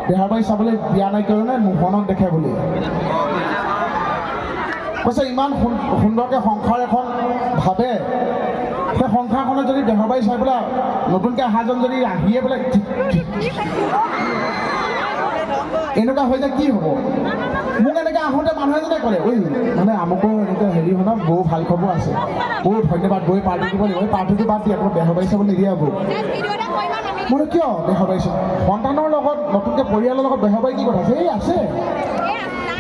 বেহাৰবাৰী চাবলৈ দিয়া নাই কাৰণে মোহনক দেখে বুলি কৈছে। ইমান সুন্দৰকৈ সংসাৰ এখন ভাবে, সেই সংসাৰখনত যদি বেহাৰবাৰী চাই পেলাই নতুনকৈ অহাজন যদি আহিয়ে পেলাই এনেকুৱা হৈ যায় কি হ'ব? মোক এনেকৈ আহোঁতে মানুহ এজনে ক'লে, ঐ মানে আমুকো এনেকৈ হেৰি শুনক, বৌ ভাল খবৰ আছে, বৌ ধন্যবাদ, বৌয়ে পাৰ্টি দিব লাগিব, এই পাৰ্টিটো বাদ দি আকৌ বেহাৰবাৰী চাবলৈ নিদিয়ে বৌ। মই কিয় বেহাৰবাৰী চাম? সন্তানৰ লগত নতুনকৈ পৰিয়ালৰ লগত বেহাৰবাৰী কি কথা আছে? এই আছে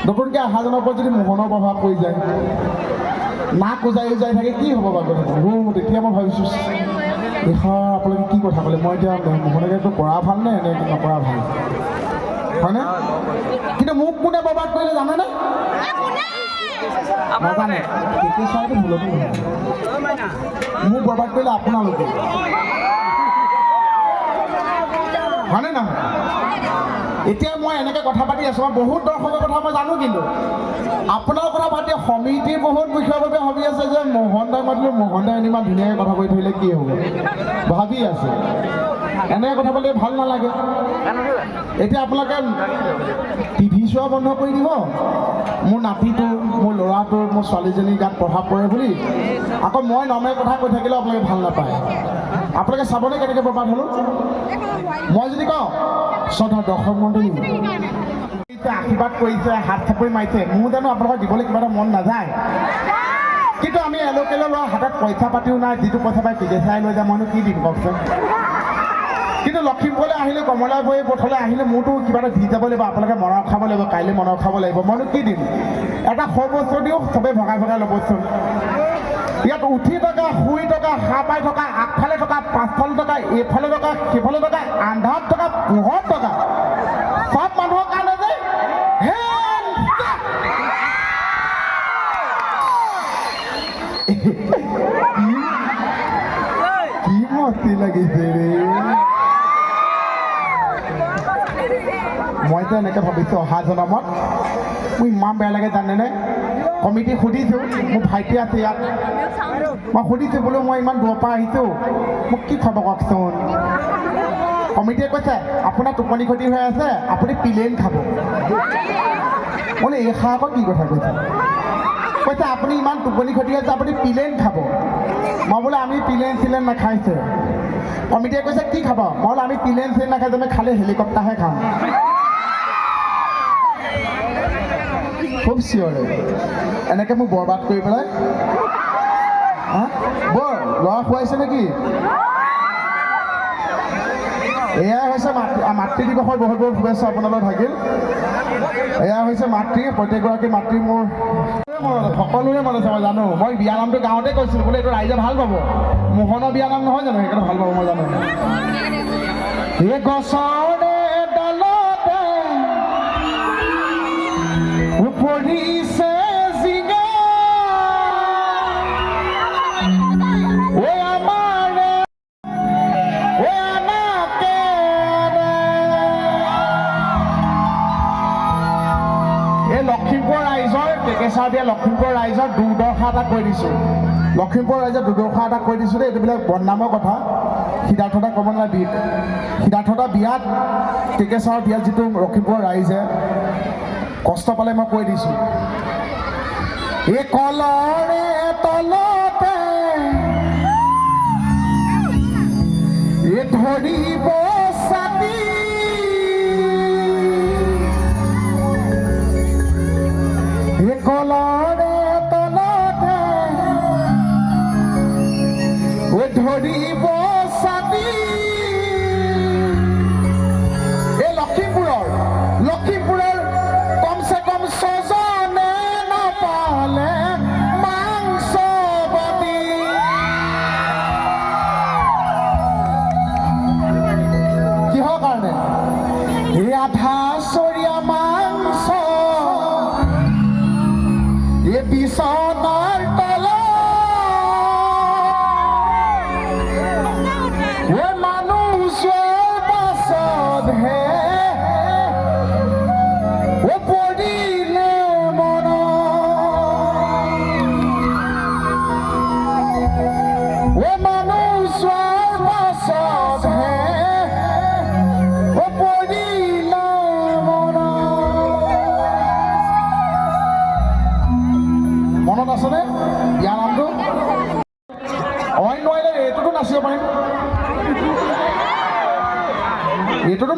নতুনকৈ অহাজনৰ ওপৰত যদি মোহনৰ প্ৰভাৱ পৰি যায়, নাক উজাই থাকে, কি হ'ব বাৰু কথাটো? তেতিয়া মই ভাবিছোঁ আপোনালোকে কি কথা ক'লে, মই এতিয়া মোহনকে কৰা ভাল নে নে নকৰা ভাল, হয়নে? কিন্তু মোক কোনে বৰবাদ কৰিলে জানেনে? নাজানে। মোক বৰবাদ কৰিলে আপোনালোকে, হয়নে নহয়? এতিয়া মই এনেকৈ কথা পাতি আছোঁ, মই বহুত দৰ্শকৰ কথা মই জানো, কিন্তু আপোনাৰ কথা পাতি সমিতিৰ বহুত বিষয়ৰ ভাবি আছে যে মোহন দাই মাতিলোঁ, মোহন দাই ইমান ধুনীয়াকৈ কথা কৈ থৰিলে কি হ'ব ভাবি আছে। এনেকৈ কথা পাতিলে ভাল নালাগে। এতিয়া আপোনালোকে টিভি চোৱা বন্ধ কৰি দিব, মোৰ নাতিটো, মোৰ ল'ৰাটোৰ, মোৰ ছোৱালীজনীৰ গাত প্ৰভাৱ পৰে বুলি। আকৌ মই নৰ্মেল কথা কৈ থাকিলেও আপোনালোকে ভাল নাপায়। আপোনালোকে চাবনে কেনেকৈ বৰবাদ হ'লোঁ? মই যদি কওঁ শ্ৰদ্ধা দৰ্শক মণ্ডলী আশীৰ্বাদ কৰিছে, হাত চাপৰি মাৰিছে, মোৰ জানো আপোনালোকক দিবলৈ কিবা এটা মন নাযায়? কিন্তু আমি এলোকেলো লোৱা হাতত পইচা পাতিও নাই, যিটো পইচা পাই টিকেচাই লৈ যাম, মইনো কি দিম কওকচোন? কিন্তু লখিমপুৰলৈ আহিলে, কমলাবাৰী পথলৈ আহিলে মোৰতো কিবা এটা দি যাব লাগিব, আপোনালোকে মনৰ খাব লাগিব, কাইলৈ মনৰ খাব লাগিব, মইনো কি দিম? এটা সৰু বস্তু দিওঁ, চবেই ভগাই ল'বচোন। ইয়াত উঠি থকা, শুই থকা, সাৰ পাই থকা, আগফালে থকা, পাছফালে থকা, এইফালে থকা, সেইফালে থকা, আন্ধাৰত থকা, পোহৰত থকা, চব মানুহৰ কাৰণে যে কি মস্তি লাগিছে ৰে। মই যে এনেকৈ ভাবিছোঁ অহা জনমত মোৰ ইমান বেয়া লাগে জানেনে? কমিটিক সুধিছোঁ, মোৰ ভাইটি আছে ইয়াত, মই সুধিছোঁ বোলো মই ইমান দূৰৰ পৰা আহিছোঁ, মোক কি খবৰ কওকচোন? কমিটিয়ে কৈছে আপোনাৰ টোপনি ক্ষতি হৈ আছে, আপুনি প্লেন খাব। বোলে এই খা আকৌ কি কথা কৈছে? কৈছে আপুনি ইমান টোপনি ক্ষতি হৈছে, আপুনি প্লেন খাব। মই বোলে আমি প্লেন চিলেন নাখাইছে। কমিটিয়ে কৈছে কি খাব? মই বোলে আমি প্লেন চিলেন নাখাইছোঁ, আমি খালে হেলিকপ্টাৰহে খাম। খুব চিঞৰে এনেকৈ মোক বৰবাদ কৰি পেলাই। বৰ ল'ৰা খুৱাইছে নেকি? এয়াই হৈছে মাতৃ দিৱসৰ বহুত বহুত শুভেচ্ছা আপোনালোক থাকিল। এয়া হৈছে মাতৃ, প্ৰত্যেকগৰাকী মাতৃ মোৰ সকলোৰে মনত আছে, মই জানো। মই বিয়া নামটো গাঁৱতে কৈছিলোঁ, বোলে এইটো ৰাইজে ভাল পাব, মোহনৰ বিয়া নাম নহয় জানো, সেইকাৰণে ভাল পাব মই জানো। এই গছৰে ডালতে পৰিছে জিঙা, লখিমপুৰ ৰাইজৰ টেকেচাৰ দিয়া লখিমপুৰ ৰাইজৰ দুৰ্দশা এটা কৈ দিছোঁ। লখিমপুৰ ৰাইজৰ দুৰ্দশা এটা কৈ দিছোঁ দেই, এইবিলাক বদনামৰ কথা। সিদ্ধাৰ্থদা ক'ব নালাগে, সিদ্ধাৰ্থদা বিয়াত, টেকেচাৰৰ বিয়াত যিটো লখিমপুৰৰ ৰাইজে কষ্ট পালে মই কৈ দিছোঁ। এই কলৰে তলতে এই ধৰিব ছাতি, কলৰে তলতে ধৰিব ছাতি। এই লখিমপুৰৰ কমচে কম ছজনে নাপালে মাংস বটি। কিহৰ কাৰণে? এই আধা চৰীয়া মাংস এই বিছনাৰ তলত মানুহ চোৱাৰ পাছতহে পৰিলে মন। মানুহ চোৱাৰ পাছতহে পৰিলে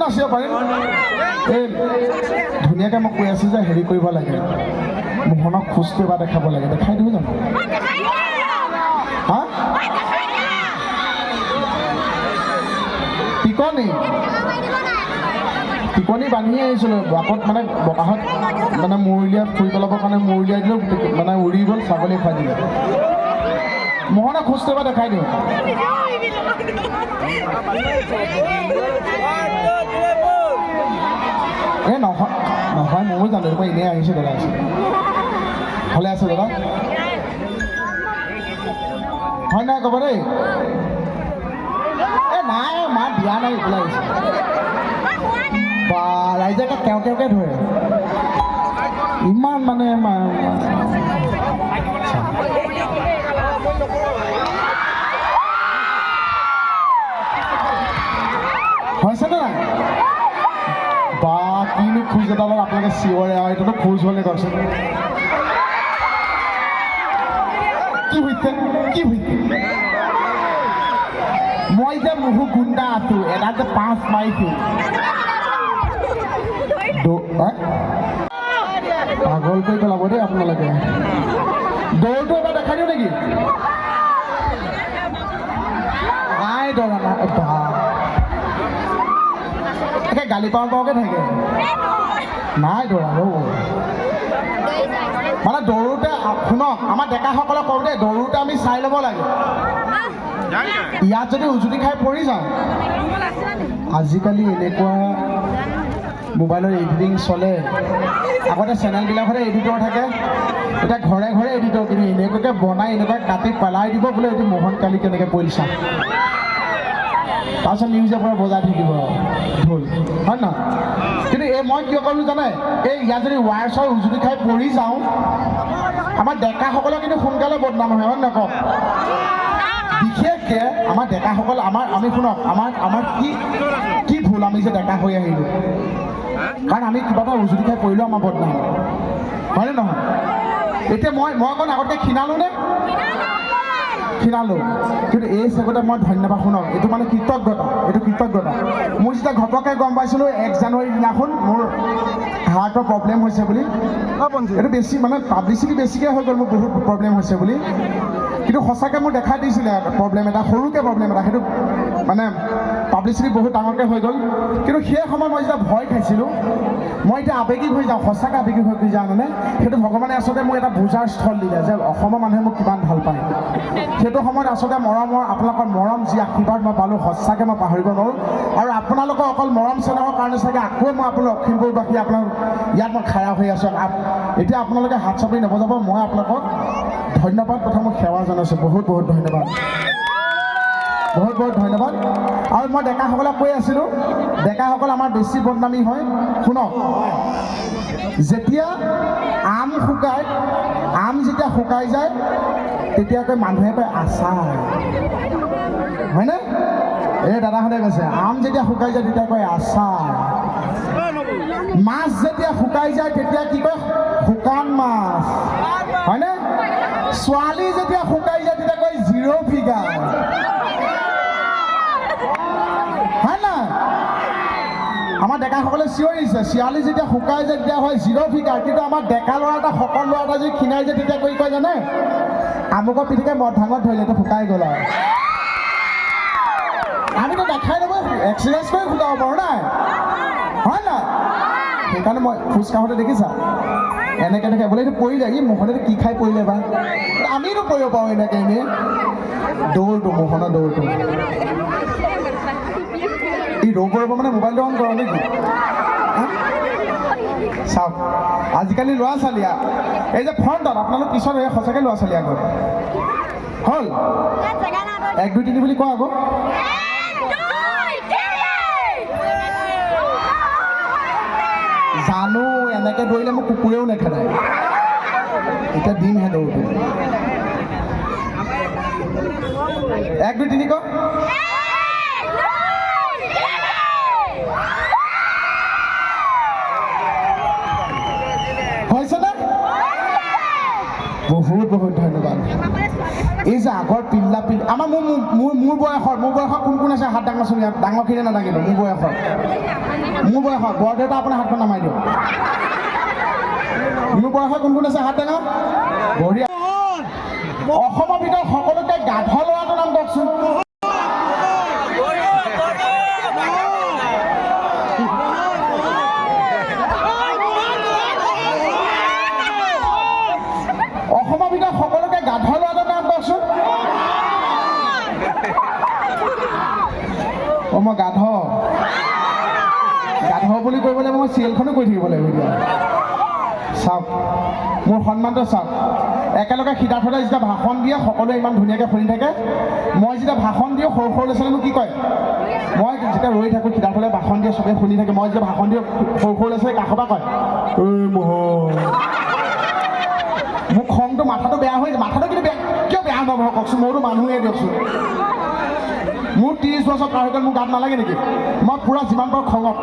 নাচিব পাৰিম এই ধুনীয়াকৈ মই কৈ আছোঁ যে হেৰি কৰিব লাগে মোহনক খোজটো এবাৰ দেখাব লাগে দেখাই দিব জানো হা টিকনি বান্ধি আহিছিলোঁ বাটত মানে বতাহত মানে মূৰলীয়া ফুৰি পেলাবৰ কাৰণে মূৰলীয়াই দিলোঁ মানে উৰি গ'ল ছাগলী খুৱাই দিলে মোহনক খোজটো এবাৰ দেখাই দিওঁ এই নহয় নহয় ময়ো জানো মই এনেই আহিছোঁ দাদা আছে ভালে আছে দাদা হয় নাই ক'ব দেই এই নাই মা বিয়া নাই ওলাই আহিছে বা ৰাইজে কেওকে ধৰে ইমান মানে হৈছেনে নাই বা কিনো খোজ এডালত আপোনালোকে চিঞৰে আৰু এইটোতো খোজ হ'লে কওকচোন কি হৈছে মই যে মুহু গুণ্ডা আছোঁ এটা যে 5 মাৰিছোঁ পাগল কৰি পেলাব দেই আপোনালোকে দৌৰটো এবাৰ দেখাই দিওঁ নেকি নাই দৌৰা একে গালি পাওঁকে থাকে নাই দৌৰা মানে দৌৰোতে শুনক আমাৰ ডেকাসকলে কওঁ দেই দৌৰোতে আমি চাই ল'ব লাগে ইয়াত যদি উজুতি খাই পৰি যাওঁ আজিকালি এনেকুৱা মোবাইলৰ এডিটিং চলে আগতে চেনেলবিলাকতে এডিটৰ থাকে এতিয়া ঘৰে ঘৰে এডিটৰ কিন্তু এনেকুৱাকৈ বনাই এনেকুৱা কাটি পেলাই দিব বোলে এইটো মোহন কালি কেনেকৈ পৰিল চাম তাৰপিছত নিউজৰ পৰা বজাই থাকিব ঢোল হয় নহয় কিন্তু এই মই কিয় ক'লোঁ জানে এই ইয়াত যদি ৱায়াৰ্ছৰ উজুতি খাই পৰি যাওঁ আমাৰ ডেকাসকলে কিন্তু সোনকালে বদনাম হয় হয় নকওঁ বিশেষকৈ আমাৰ ডেকাসকল আমি শুনক আমাৰ কি ভুল আমি যে ডেকা হৈ আহিলোঁ কাৰণ আমি কিবা এটা উজুতি খাই পৰিলেও আমাৰ বদনাম হয়নে নহয় এতিয়া মই অকণ আগতকৈ ক্ষীণালোঁ কিন্তু এই চেগতে মই ধন্যবাদ শুনক এইটো মানে কৃতজ্ঞতা মোৰ যেতিয়া ঘপককৈ গম পাইছিলোঁ 1 জানুৱাৰীৰ দিনাখন মোৰ হাৰ্টৰ প্ৰব্লেম হৈছে বুলি এইটো বেছি মানে পাব্লিচিটি বেছিকৈ হৈ গ'ল মোৰ বহুত প্ৰব্লেম হৈছে বুলি কিন্তু সঁচাকৈ মোৰ দেখাই দিছিলে প্ৰব্লেম এটা সৰুকৈ প্ৰব্লেম এটা সেইটো মানে পাব্লিচিটি বহুত ডাঙৰকৈ হৈ গ'ল কিন্তু সেই সময়ত মই যেতিয়া ভয় খাইছিলোঁ মই এতিয়া আৱেগিক হৈ যাওঁ সঁচাকৈ আৱেগিক হৈ যাওঁ মানে সেইটো ভগৱানে আচলতে মোক এটা বুজাৰ স্থল দিলে যে অসমৰ মানুহে মোক কিমান ভাল পায় সেইটো সময়ত আচলতে আপোনালোকৰ মৰম যি আশীৰ্বাদ মই পালোঁ সঁচাকৈ মই পাহৰিব নোৱাৰোঁ আৰু আপোনালোকৰ অকল মৰম চেনেহৰ কাৰণে চাগে আকৌ মই আপোনালোক লখিমপুৰবাসী আপোনাক ইয়াত মই খাৰা হৈ আছোঁ এতিয়া আপোনালোকে হাত চাপৰি নবজাব মই আপোনালোকক ধন্যবাদ কথা মোক সেৱা জনাইছোঁ বহুত ধন্যবাদ বহুত ধন্যবাদ আৰু মই ডেকাসকলক কৈ আছিলোঁ ডেকাসকল আমাৰ বেছি বদনামী হয় শুনক যেতিয়া আম যেতিয়া শুকাই যায় তেতিয়াকৈ মানুহে কয় আচাৰ হয়নে এই দাদাহঁতে কৈছে আম যেতিয়া শুকাই যায় তেতিয়া কয় আচাৰ মাছ যেতিয়া শুকাই যায় তেতিয়া কি কয় শুকান মাছ হয়নে ছোৱালী যেতিয়া শুকাই যায় তেতিয়া কয় 0 ফিগাৰ হয় না আমাৰ ডেকাসকলে চিঞৰিছে ছোৱালী যেতিয়া শুকাই যায় তেতিয়া হয় 0 ফিগাৰ কিন্তু আমাৰ ডেকা ল'ৰা এটা শকত ল'ৰা এটা যদি ক্ষীণাই যায় তেতিয়া কৰি কয় জানে আমুকৰ পিঠিকে মদ ভাঙত ধৰিলে তো শুকাই গ'ল আৰু আমিতো দেখাই ল'ব এক্সাৰচাইজ কৰি শুকাব পাৰোঁ নাই হয় নাই সেইকাৰণে মই খোজ কাঢ়োঁতে দেখিছা এনেকৈ বোলে এইটো পৰিলে ই মোহনেতো কি খাই পৰিলে বা আমিতো পৰিব পাৰোঁ এনেকৈ এনেই দৌৰটো মোহনৰ দৌৰটো ই ৰ'ব মানে মোবাইলটো অন কৰ নেকি চাওক আজিকালি ল'ৰা ছোৱালীয়া এই যে ফ্ৰণ্টত আপোনালোক পিছত এই সঁচাকৈ ল'ৰা ছোৱালী আগত হ'ল 1 2 3 বুলি কোৱা আকৌ জানো এনেকৈ দৌৰিলে মোক কুকুৰেও নেখেদায় এতিয়া দিমহে দৌৰটো 1 2 3 ক হৈছেনে বহুত ধন্যবাদ এই যে আগৰ পিল্লা আমাৰ মোৰ বয়সৰ কোন আছে হাত ডাঙৰচোন ইয়াত ডাঙৰখিনি নালাগিব মোৰ বয়সৰ বৰদেউতা আপোনাৰ হাতখন নামাই দিয়ক মোৰ বয়সৰ কোন আছে হাত ডাঙৰ বঢ়িয়া অসমৰ ভিতৰত সকলোতকৈ গাধ ল'ৰাটোৰ নাম কওকচোন অসমৰ ভিতৰত সকলোতকৈ গাধ ল'ৰাটোৰ নাম কওকচোন মই গাধ বুলি কৰিবলৈ মই চিৰিয়েলখনো কৰি থাকিব লাগিব এতিয়া চাওক মোৰ সন্মানটো চাওক একেলগে সিদ্ধাৰ্থতে যেতিয়া ভাষণ দিয়ে সকলোৱে ইমান ধুনীয়াকৈ শুনি থাকে মই যেতিয়া ভাষণ দিওঁ সৰু ল'ৰা ছোৱালীনো কি কয় মই যেতিয়া ৰৈ থাকোঁ সিদ্ধাৰ্থলে ভাষণ দিয়ে চবেই শুনি থাকে মই যেতিয়া ভাষণ দিওঁ সৰু ল'ৰা ছোৱালী কাষৰ পৰা কয় মোৰ খংটো মাথাটো বেয়া হৈ মাথাটো কিন্তু বেয়া কিয় বেয়া নহ'ব কওকচোন মোৰতো মানুহে দিয়কচোন মোৰ 30 বছৰ পাৰ হৈ গ'ল মোৰ গাত নালাগে নেকি মই পূৰা যিমান পাৰোঁ খঙত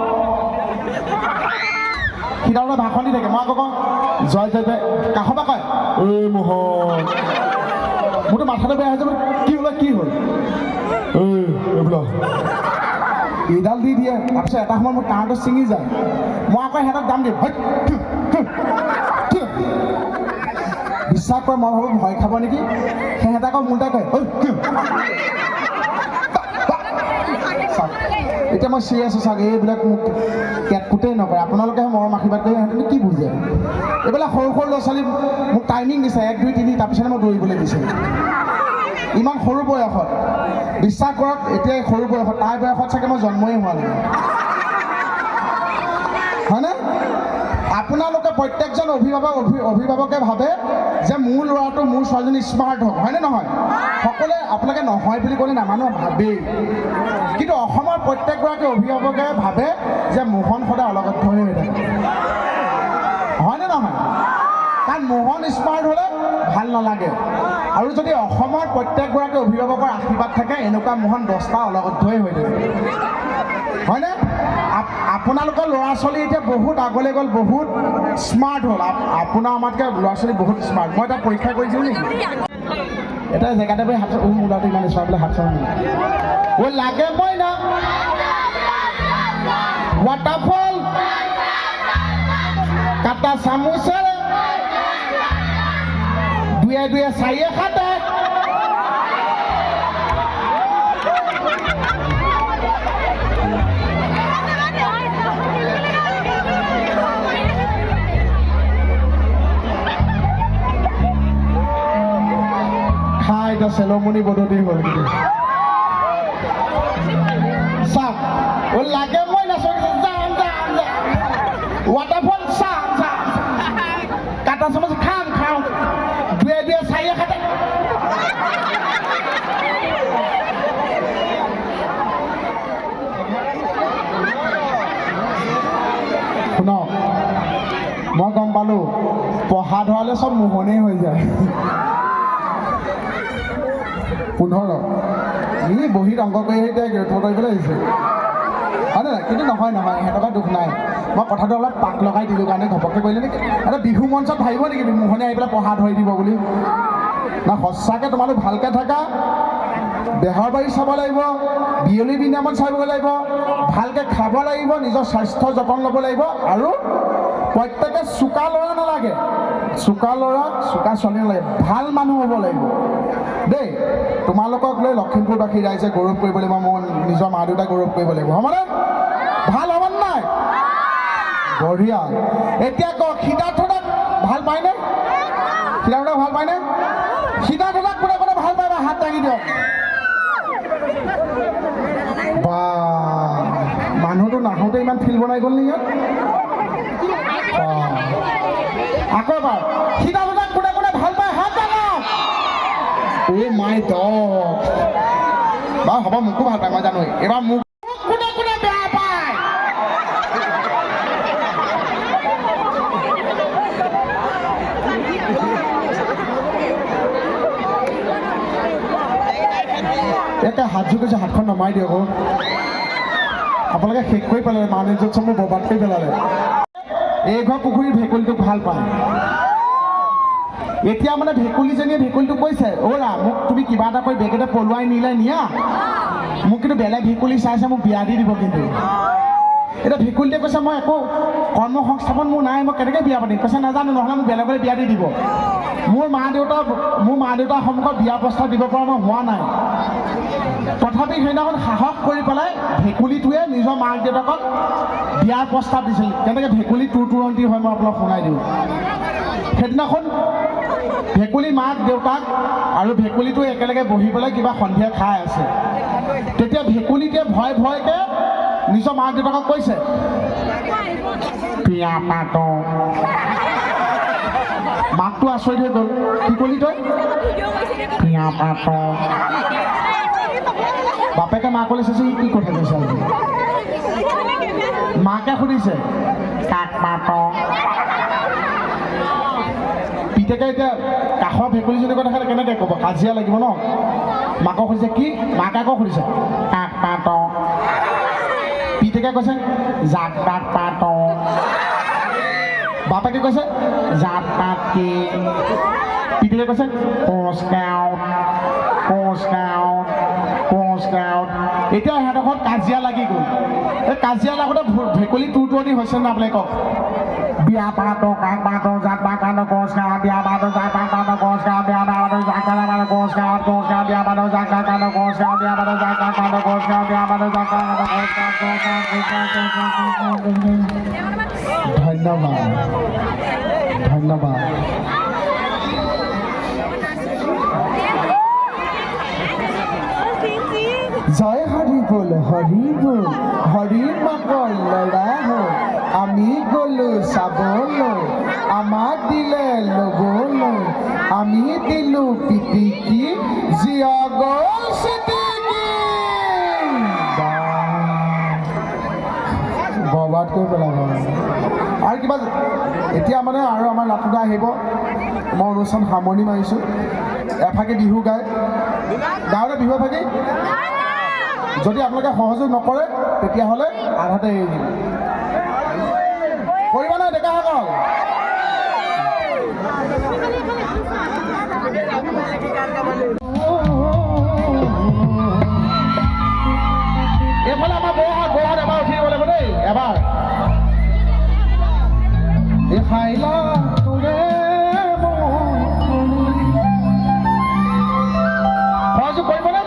সিদ্ধাৰ্থলে ভাষণ দি থাকে মই আকৌ কওঁ জয় কাষৰ পৰা কয় মোহন মোৰতো মাথাটো বেয়া হৈ যাব কি হ'ল এইডাল দি দিয়ে তাৰপিছত এটা সময়ত মোৰ কাঁহটো ছিঙি যায় মই আকৌ সিহঁতক দাম দিম বিশ্বাস কৰে মই ভাবোঁ ভয় খাব নেকি সিহঁতে আকৌ মোৰ তাই কয় এতিয়া মই চিৰিয়াছ আছোঁ চাগে এইবিলাক মোক কেটকুটেই নকৰে আপোনালোকেহে মৰম আশীৰ্বাদ কৰি সিহঁতে কি বুজে এইবিলাক সৰু ল'ৰা ছোৱালী মোক টাইমিং দিছে 1 2 3 তাৰপিছতে মই দৌৰিবলৈ দিছোঁ ইমান সৰু বয়সত বিশ্বাস কৰক এতিয়া সৰু বয়সত তাইৰ বয়সত চাগে মই জন্মই হোৱা নাই হয়নে আপোনালোকে প্ৰত্যেকজন অভিভাৱকে ভাবে যে মোৰ ল'ৰাটো মোৰ ছোৱালীজনী স্মাৰ্ট হওক হয়নে নহয় সকলোৱে আপোনালোকে নহয় বুলি ক'লে নামানো ভাবেই কিন্তু অসমৰ প্ৰত্যেকগৰাকী অভিভাৱকে ভাবে যে মোহন সদায় অলগত হৈ থাকে হয়নে নহয় কাৰণ মোহন স্মাৰ্ট হ'লে ভাল নালাগে আৰু যদি অসমৰ প্ৰত্যেকগৰাকী অভিভাৱকৰ আশীৰ্বাদ থাকে এনেকুৱা মোহন 10টা অলগত হৈ থাকে হয়নে আপোনালোকৰ ল'ৰা ছোৱালী এতিয়া বহুত আগলৈ গ'ল বহুত স্মাৰ্ট হ'ল আপোনাৰ আমাতকৈ ল'ৰা ছোৱালী বহুত স্মাৰ্ট মই এটা পৰীক্ষা কৰিছিলোঁ নেকি এটা জেগাতে গৈ হাত মোলাটো ইমান চোৱা বোলে হাত চাওঁ লাগে মই না ৱাটাৰফল কাটা চামুচেৰে দুয়ে চাৰিয়ে খাটে এটা চেলমনি বদতি হ'ল চাওক লাগে মই নাচো যাম ৱাটাৰফল চাম কাটা চামুচ খাওঁ দুয়ে চাৰিয়ে খাটে শুনক মই গম পালোঁ পঢ়া ধৰালে চব মোহনেই হৈ যায় 15 ই বহীত অংক কৰি এতিয়া গ্ৰেজুৱেট কৰিবলৈ আহিছে হয়নে নাই কিন্তু নহয় সিহঁতৰ দুখ নাই মই কথাটো অলপ পাক লগাই দিলোঁ কাৰণে ঘপককৈ কৰিলে নেকি এটা বিহু মঞ্চত ভাবিব নেকি মোহনে আহি পেলাই পঢ়া ধৰি দিব বুলি না সঁচাকৈ তোমালোক ভালকৈ থাকা দেহৰ বাৰী চাব লাগিব বিয়লি বিনিয়ামত চাব লাগিব ভালকৈ খাব লাগিব নিজৰ স্বাস্থ্য যতন ল'ব লাগিব আৰু প্ৰত্যেকে চোকা ল'ৰা নালাগে চোকা ল'ৰা চোকা ছোৱালী নালাগে ভাল মানুহ হ'ব লাগিব দেই তোমালোকক লৈ লখিমপুৰবাসী ৰাইজে গৌৰৱ কৰিব লাগিব মোৰ নিজৰ মা দেউতাই গৌৰৱ কৰিব লাগিব হ'বনে ভাল হ'ব নাই বঢ়িয়া এতিয়া কওক সিদ্ধাৰ্থক ভাল পায়নে সিদ্ধাৰ্থক ভাল পায়নে সিদ্ধাৰ্থক কোনে ভাল পায় বা হাত দাঙি দিয়ক বা মানুহটো নাহোঁতে ইমান ফিল্ড বনাই গ'ল নেকি আকৌ এবাৰ সিদ্ধাৰ্থক কোনে ভাল পায় হাত দাঙক মাই ডগ বাৰু হ'ব মোকো ভাল পায় মই জানো এইবাৰ মোক কোনে বেয়া পায় একে হাত জোকাইছে হাতখন নমাই দিয়ক আপোনালোকে শেষ কৰি পেলালে মান ইজ্জত চব মোৰ বৰবাদ কৰি পেলালে এই ঘৰ পুখুৰীৰ ভেকুলীটোক ভাল পায় এতিয়া মানে ভেকুলীজনীয়ে ভেকুলীটোক কৈছে অ'ৰা মোক তুমি কিবা এটা কৰি বেগ এটা পলুৱাই নিয়া মোক কিন্তু বেলেগ ভেকুলী চাইছে মোক বিয়া দি দিব কিন্তু এতিয়া ভেকুলীটোৱে কৈছে মই একো কৰ্ম সংস্থাপন মোৰ নাই মই কেনেকৈ বিয়া পাতিম কৈছে নাজানো নহ'লে মোক বেলেগলৈ বিয়া দি দিব মোৰ মা দেউতাৰ সন্মুখত বিয়া প্ৰস্তাৱ দিব পৰা মই হোৱা নাই তথাপি সেইদিনাখন সাহস কৰি পেলাই ভেকুলীটোৱে নিজৰ মাক দেউতাকক বিয়াৰ প্ৰস্তাৱ দিছিল তেনেকৈ ভেকুলী তুৰতুৰন্তি হয় মই আপোনাক শুনাই দিওঁ সেইদিনাখন ভেকুলী মাক দেউতাক আৰু ভেকুলীটোৱে একেলগে বহি পেলাই কিবা সন্ধিয়া খাই আছে তেতিয়া ভেকুলীটোৱে ভয়কৈ নিজৰ মাক দেউতাকক কৈছে বিয়া পাতো মাকটো আচৰিত হৈ গ'ল কি ক'লি তই বিয়া পাতো বাপেকে মাকলৈ চাইছে সি কি কথা কৈছে মাকে সুধিছে কাক পাতো পিতেকে এতিয়া কাষৰ ভেকুলীজনীৰ কথা খালে কেনেকৈ ক'ব কাজিয়া লাগিব ন মাকক সুধিছে কি মাকে আকৌ সুধিছে কাক পাতো পিতেকে কৈছে জাক তাক পাতো বাপেকে কৈছে জাত তাত কি পিতেকে কৈছে কোচ এতিয়া সিহঁতৰ ঘৰত কাজিয়া লাগি গ'ল এই কাজিয়া লাগোতে ভেকুলী তুৰতুৰণি হৈছে নে আপোনালোকে কওক বিয়া পাতো কাক পাতো জাত পাতো কোচ গাঁও বিয়া পাতো জাত পাতো কোচ গাঁও বিয়া পাতো জাক পাতো কোচ গাঁও বিয়া পাতো জাক পাতো কোচ গাঁও বিয়া পাতো জাক পাতো কোচ গাঁও বিয়া পাতো জাক পাতো ধন্যবাদ জয় হৰি বল হৰিৰ মাকৰ ল'ৰা হ'ল আমি গ'লো চাবলৈ আমাক দিলে ল'বলৈ আমি দিলোঁ পিটিকি জীয়া গ'ল চিটিকি বৰবাদ কৰি পেলাব আৰু কিবা এতিয়া মানে আৰু আমাৰ লাটুদা আহিব মই অনুষ্ঠান সামৰণি মাৰিছোঁ এফাকে বিহু গায় গাঁৱতে বিহু এফাকি যদি আপোনালোকে সহযোগ নকৰে তেতিয়াহ'লে আধাতে এৰি দিম কৰিবা নাই ডেকাসকল এইফালে আমাৰ বৌহাত এবাৰ উঠি দিব লাগিব দেই এবাৰ দেখাইলা তোৰে সহযোগ কৰিবনে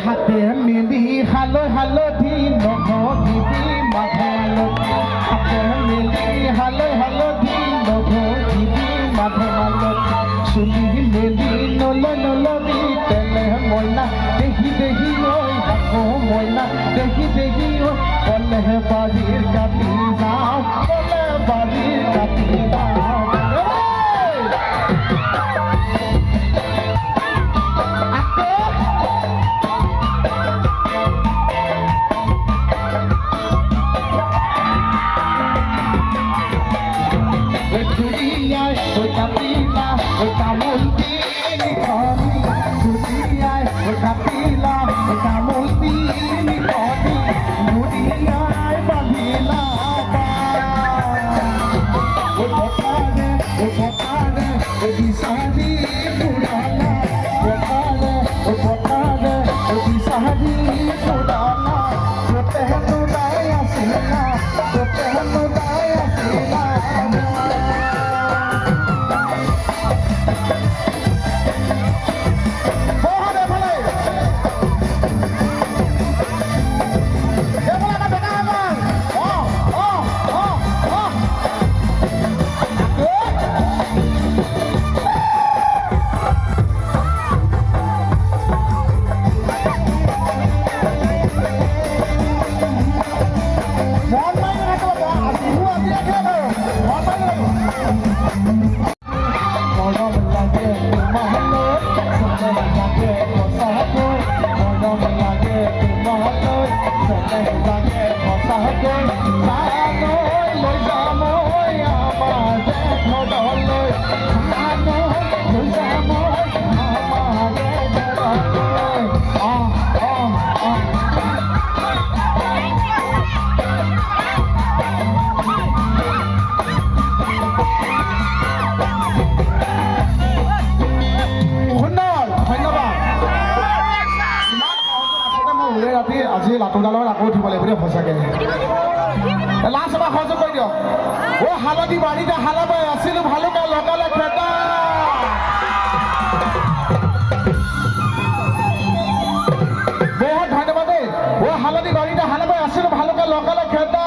হাতে মেলি হালধি নঘিবি মাধমালতি হাতে মেলি হালধি নঘিবি মাধমালতি চুলি মেলি নলবি তেলে মইনা দেখি ঐ আকৌ মইনা দেখি ঐ কলেহে বাৰীৰ কাটি যাওঁ কলে বাৰীৰ কাটি যাওঁ আজি লাটুডালৰ আকৌ উঠিব লাগিব দেই সঁচাকৈ লাষ্ট এবাৰ সহযোগ কৰি দিয়ক হালধি বাৰীতে হালা বাই আছিলোঁ ভালুকে লগালে খেদা বহুত ধন্যবাদ দেই হালধি বাৰীতে হালা বাই আছিলোঁ ভালুকে লগালে খেদা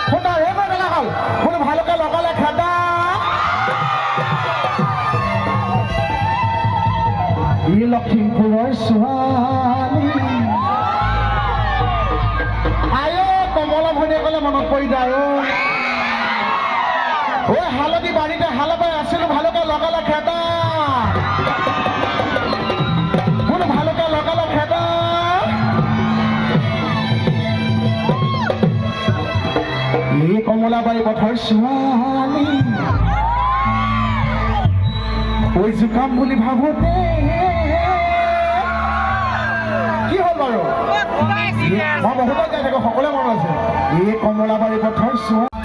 শুনা এইবাৰ বেলা হ'ল বোলো ভালুকে লগালে খেদা ই লখিমপুৰৰ ছোৱালী কমলা ভনীয়েকলে মনত পৰি যায় হালধি বাৰীতে হালা বাই আছিলোঁ ভালুকে লগালে খেদা বোলো ভালুকে লগালে খেদা এই কমলাবাৰী পথৰ ছোৱালী ঐ জোকাম বুলি ভাবোতে কি হ'ল বাৰু মই বহুতত যাই থাকোঁ সকলোৱে মনত আছে এই কমলাবাৰী পথৰ ছোৱালী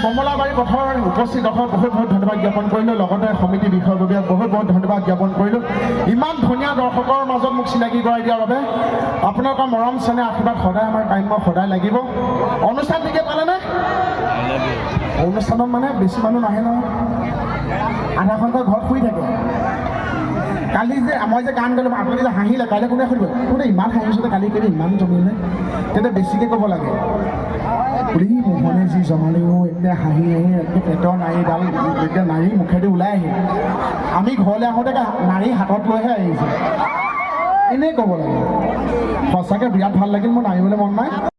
কমলাবাৰী পথৰ উপস্থিত দৰ্শক বহুত ধন্যবাদ জ্ঞাপন কৰিলোঁ লগতে সমিতি বিষয়ববীয়াক বহুত ধন্যবাদ জ্ঞাপন কৰিলোঁ ইমান ধুনীয়া দৰ্শকৰ মাজত মোক চিনাকি কৰাই দিয়াৰ বাবে আপোনালোকৰ মৰম চেনেহ আশীৰ্বাদ সদায় আমাৰ কাম্য সদায় লাগিব অনুষ্ঠান ঠিকে পালেনে অনুষ্ঠানত মানে বেছি মানুহ নাহে নহয় আধা ঘণ্টা ঘৰত শুই থাকে কালি যে মই যে গান গালোঁ আপুনি যে হাঁহিলে কাইলৈ কোনে সুধিব কোনে ইমান হাঁহিছোঁ কালি কেলে ইমান জমিলে তেতিয়া বেছিকৈ ক'ব লাগে বুলি মোহনে যি জমালেও এতিয়া হাঁহি আহি একে পেটৰ নাৰীডাল এতিয়া নাৰী মুখেদি ওলাই আহিল আমি ঘৰলৈ আহোঁতে নাৰী হাতত লৈহে আহিছোঁ এনেই ক'ব লাগে সঁচাকৈ বিৰাট ভাল লাগিল মোৰ নাৰিবলৈ মন নাই